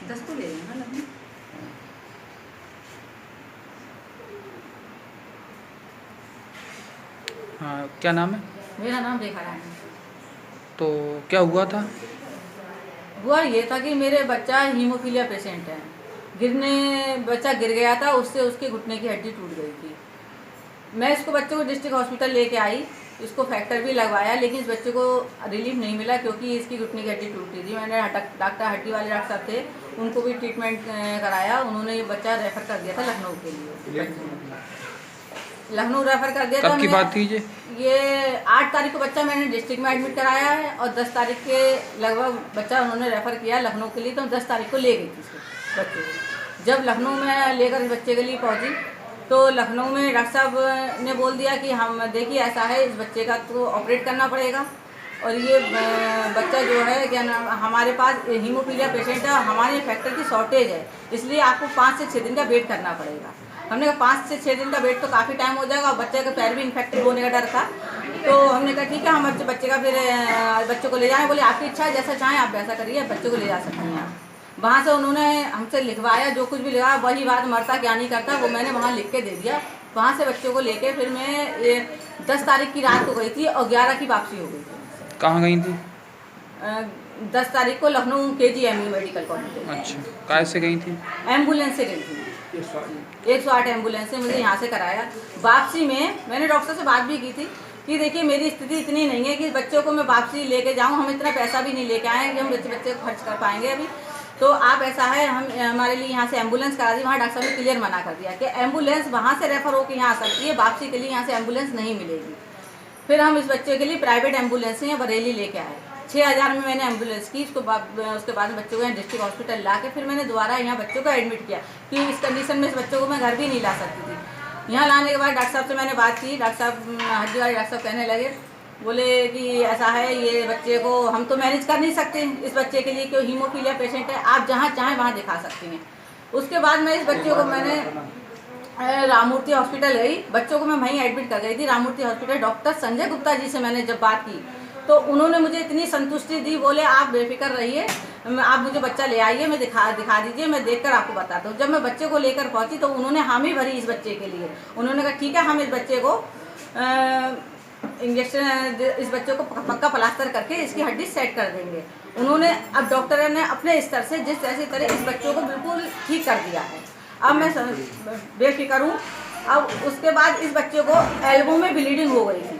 10 तो ले लेना लखनऊ। हाँ, क्या नाम है? मेरा नाम रेखा रानी। तो क्या हुआ था? हुआ ये था कि मेरे बच्चा हीमोफीलिया पेशेंट है। बच्चा गिर गया था, उससे उसके घुटने की हड्डी टूट गई थी। मैं इसको बच्चे को डिस्ट्रिक्ट हॉस्पिटल लेके आई, इसको फैक्टर भी लगवाया, लेकिन इस बच्चे को रिलीफ नहीं मिला क्योंकि इसकी घुटने की हड्डी टूटी थी। मैंने डॉक्टर हड्डी वाले डॉक्टर साहब थे, उनको भी ट्रीटमेंट कराया। उन्होंने ये बच्चा रेफ़र कर दिया था लखनऊ के लिए। लखनऊ रेफ़र कर दिया था। कब की बात थी ये 8 तारीख को बच्चा मैंने डिस्ट्रिक्ट में एडमिट कराया है और 10 तारीख के लगभग बच्चा उन्होंने रेफ़र किया लखनऊ के लिए। तो 10 तारीख को ले गई थी बच्चे को। जब लखनऊ में लेकर इस बच्चे के लिए पहुंची तो लखनऊ में डॉक्टर साहब ने बोल दिया कि हम देखिए ऐसा है, इस बच्चे का तो ऑपरेट करना पड़ेगा और ये बच्चा जो है क्या नाम, हमारे पास हीमोफीलिया पेशेंट है, हमारे फैक्टर की शॉर्टेज है, इसलिए आपको 5 से 6 दिन का वेट करना पड़ेगा। हमने कहा 5 से 6 दिन का वेट तो काफ़ी टाइम हो जाएगा और बच्चे का पैर भी इन्फेक्टेड होने का डर था। तो हमने कहा ठीक है, हम बच्चे का फिर बच्चे को ले जाएँ। बोले आपकी इच्छा है, जैसा चाहें आप वैसा करिए, बच्चे को ले जा सकती हैं आप। वहाँ से उन्होंने हमसे लिखवाया, जो कुछ भी लिखवाया वही बात मरता क्या नहीं करता वो मैंने वहाँ लिख के दे दिया। वहाँ से बच्चों को लेके फिर मैं 10 तारीख की रात को गई थी और 11 की वापसी हो गई थी। कहाँ गई थी? 10 तारीख को लखनऊ KGMU मेडिकल कॉलेज। अच्छा, कैसे गई थी? एम्बुलेंस से गई थी, 108 एम्बुलेंस से मुझे यहाँ से कराया। वापसी में मैंने डॉक्टर से बात भी की थी कि देखिए मेरी स्थिति इतनी नहीं है कि बच्चों को मैं वापसी लेके जाऊँ, हम इतना पैसा भी नहीं लेके आए कि हम बच्चे को खर्च कर पाएंगे अभी। तो आप ऐसा है, हम हमारे लिए यहाँ से एम्बुलेंस करा दी। वहाँ डॉक्टर साहब ने क्लियर मना कर दिया कि एम्बुलेंस वहाँ से रेफ़र होकर यहाँ आ सकती है, वापसी के लिए यहाँ से एम्बुलेंस नहीं मिलेगी। फिर हम इस बच्चे के लिए प्राइवेट एम्बुलेंस से बरेली लेके आए। 6000 में मैंने एम्बुलेंस की। उसके बाद बच्चों को यहाँ डिस्ट्रिक्ट हॉस्पिटल ला के फिर मैंने दोबारा यहाँ बच्चों को एडमिट किया कि इस कंडीशन में इस बच्चों को मैं घर भी नहीं ला सकती थी। यहाँ लाने के बाद डॉक्टर साहब से मैंने बात की। डॉक्टर साहब हड्डी वाले डॉक्टर साहब कहने लगे, बोले कि ऐसा है, ये बच्चे को हम तो मैनेज कर नहीं सकते इस बच्चे के लिए, क्यों हीमोफीलिया पेशेंट है, आप जहाँ चाहें वहाँ दिखा सकती हैं। उसके बाद मैं इस बच्चे को मैंने राममूर्ति हॉस्पिटल गई, बच्चों को मैं वहीं एडमिट कर गई थी राममूर्ति हॉस्पिटल। डॉक्टर संजय गुप्ता जी से मैंने जब बात की तो उन्होंने मुझे इतनी संतुष्टि दी, बोले आप बेफिक्र रहिए, आप मुझे बच्चा ले आइए, मैं दिखा दीजिए, मैं देखकर आपको बताता हूँ। जब मैं बच्चे को लेकर पहुँची तो उन्होंने हामी भरी इस बच्चे के लिए। उन्होंने कहा ठीक है, हम इस बच्चे को इंजेक्शन, इस बच्चे को पक्का प्लास्टर करके इसकी हड्डी सेट कर देंगे। उन्होंने अब डॉक्टर ने अपने स्तर से जिस ऐसी तरह इस बच्चों को बिल्कुल ठीक कर दिया है। अब मैं बेफिक्र हूँ। अब उसके बाद इस बच्चे को एल्बो में ब्लीडिंग हो गई थी।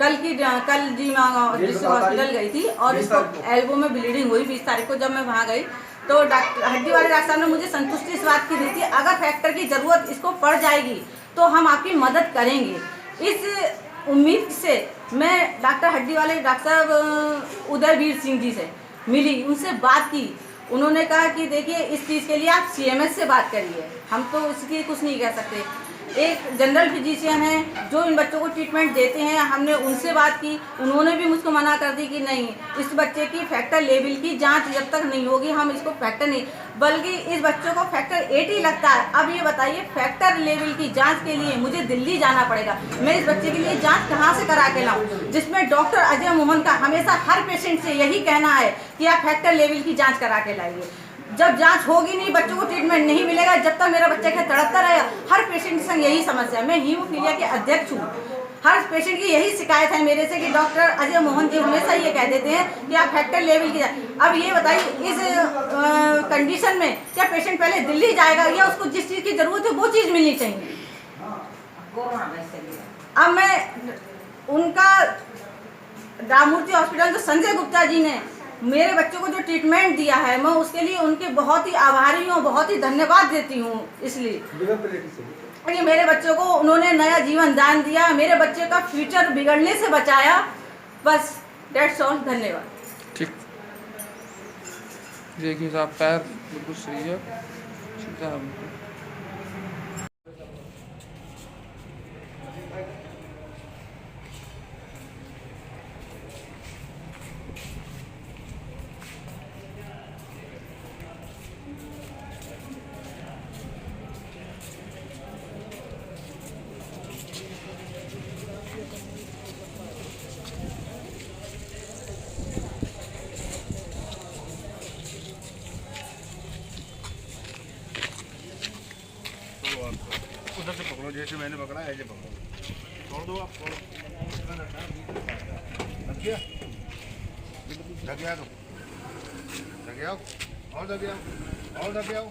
कल जी मैं डिस्ट्रिक्ट हॉस्पिटल गई थी और इसको एल्बो में ब्लीडिंग हुई 20 तारीख को। जब मैं वहाँ गई तो हड्डी वाले डॉक्टर साहब ने मुझे संतुष्टि इस बात की दी थी, अगर फैक्टर की ज़रूरत इसको पड़ जाएगी तो हम आपकी मदद करेंगे। इस उम्मीद से मैं डॉक्टर हड्डी वाले डॉक्टर साहब उदयवीर सिंह जी से मिली, उनसे बात की। उन्होंने कहा कि देखिए इस चीज़ के लिए आप CMS से बात करिए, हम तो इसके कुछ नहीं कह सकते। एक जनरल फिजिशियन है जो इन बच्चों को ट्रीटमेंट देते हैं, हमने उनसे बात की। उन्होंने भी मुझको मना कर दी कि नहीं, इस बच्चे की फैक्टर लेवल की जांच जब तक नहीं होगी हम इसको फैक्टर नहीं, बल्कि इस बच्चों को फैक्टर 80 लगता है। अब ये बताइए, फैक्टर लेवल की जांच के लिए मुझे दिल्ली जाना पड़ेगा। मैं इस बच्चे के लिए जांच कहाँ से करा के लाऊं, जिसमें डॉक्टर अजय मोहन का हमेशा हर पेशेंट से यही कहना है कि आप फैक्टर लेवल की जाँच करा के लाइए। जब जांच होगी नहीं, बच्चों को ट्रीटमेंट नहीं मिलेगा, जब तक मेरा बच्चा क्या तड़पता रहेगा। हर पेशेंट के संग यही समस्या है। मैं हीमोफीलिया के अध्यक्ष हूँ। हर पेशेंट की यही शिकायत है मेरे से कि डॉक्टर अजय मोहन जी हमेशा ये कह देते हैं कि आप फैक्टर लेवल की। अब ये बताइए, इस कंडीशन में क्या पेशेंट पहले दिल्ली जाएगा या उसको जिस चीज़ की ज़रूरत है वो चीज़ मिलनी चाहिए। अब मैं उनका राममूर्ति हॉस्पिटल जो संजय गुप्ता जी ने मेरे बच्चों को जो ट्रीटमेंट दिया है, मैं उसके लिए उनके बहुत ही आभारी हूँ, बहुत ही धन्यवाद देती हूँ। इसलिए कि मेरे बच्चों को उन्होंने नया जीवन दान दिया, मेरे बच्चे का फ्यूचर बिगड़ने से बचाया। बस दैट्स ऑल, धन्यवाद। ठीक, देखिए साहब पैर बिल्कुल सही है, सीधा। जैसे मैंने पकड़ा ऐसे पकड़ो, छोड़ दो आप, छोड़ लग गया तो लग आओ और लग आओ और लग आओ।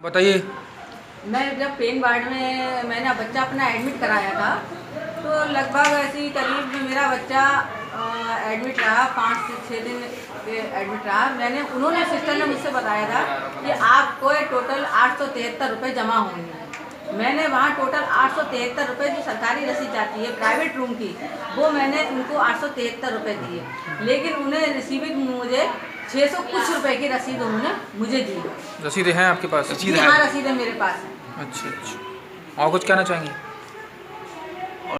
बताइए। मैं जब पेन वार्ड में मैंने बच्चा अपना एडमिट कराया था, तो लगभग ऐसी करीब मेरा बच्चा एडमिट रहा, 5 से 6 दिन एडमिट रहा। उन्होंने सिस्टर ने मुझसे बताया था कि आपको टोटल 873 रुपये जमा होंगे। मैंने वहाँ टोटल 873 रुपये जो सरकारी रसीद आती है प्राइवेट रूम की, वो मैंने उनको 873 रुपये दिए, लेकिन उन्हें रिसीविंग मुझे 600 कुछ रुपए की रसीद उन्होंने मुझे दी। रसीदें हैं आपके पास? हाँ, रसीदें मेरे पास हैं। अच्छा। और कुछ कहना चाहेंगे?